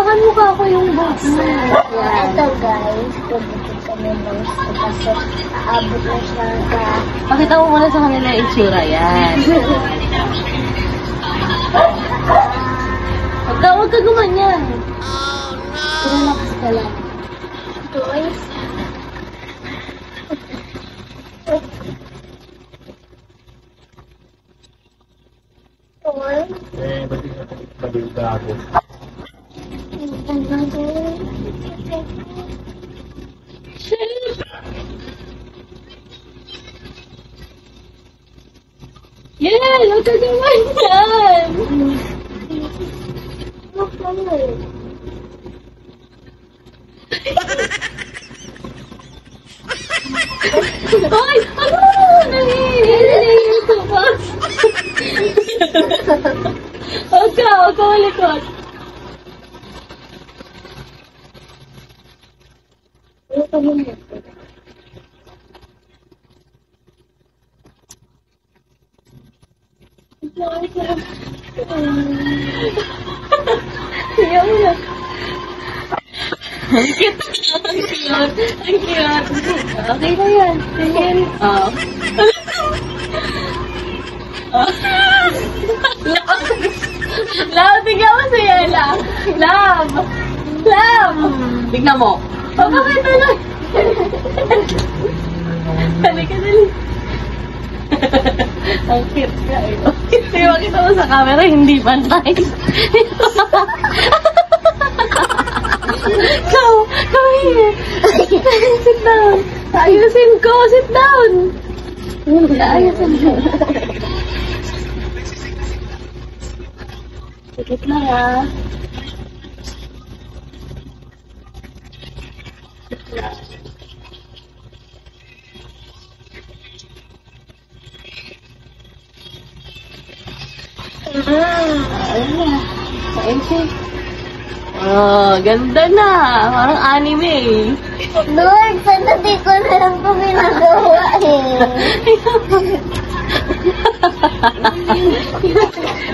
Hawakan mo ka ako yung box mo. Ito guys, pagdating kami ng kasi aabot na siya sa... Pakita mo muna sa kanila yung itsura. Yan. Huwag ka gumanyan. Relax ka lang. Guys. Yeah, huwag ka gumanyan. Ay! Ano? Nangihingi ito, box. Huwag ka malikot. Sigaw mo na. Ang cute. Ang cute. Ang cute. Okay na yan. Tingin. Oh. Love, tingnan mo si Ella. Love. Love. Tingnan mo. Papakita lang. Halika dali. Ang cute ka eh. Sige, makita mo sa camera, hindi pantay. Come here. Sit down. Ayusin ko. Sit down. Ayusin ko. Sikit lang ah. Ayun na. Paisip. Oh, ganda na. Parang anime eh. Lord, sana di ko na lang po ginagawa eh.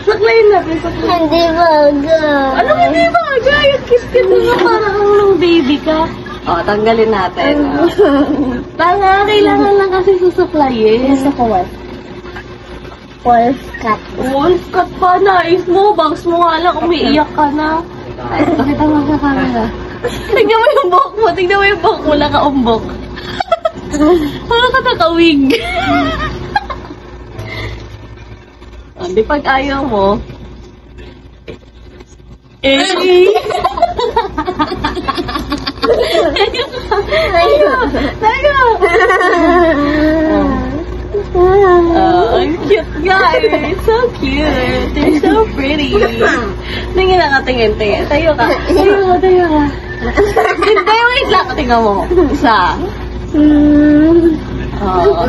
Saklayin natin, saklayin. Hindi bagay. Anong hindi bagay? Kiss-kiss mo nga parang nung baby ka. O, tanggalin natin. Tanga, kailangan lang kasi susuklayin. Gusto ko what? Wolf cat. Wolf cut pa, nais mo. Bangs mo nga lang, umiiyak ka na. Ay, pakita mo sa camera. Tignan mo yung buhok mo. Tignan mo yung buhok mo, nakaumbok. Parang ka nakawig. Di pag ayaw mo. Eh. Tayo. Ang cute guys. So cute. They're so pretty. Tingin na ka, tingin. Tayo ka. Tayo ka. Hindi, wait lang. Tingnan mo. Isa. Oo.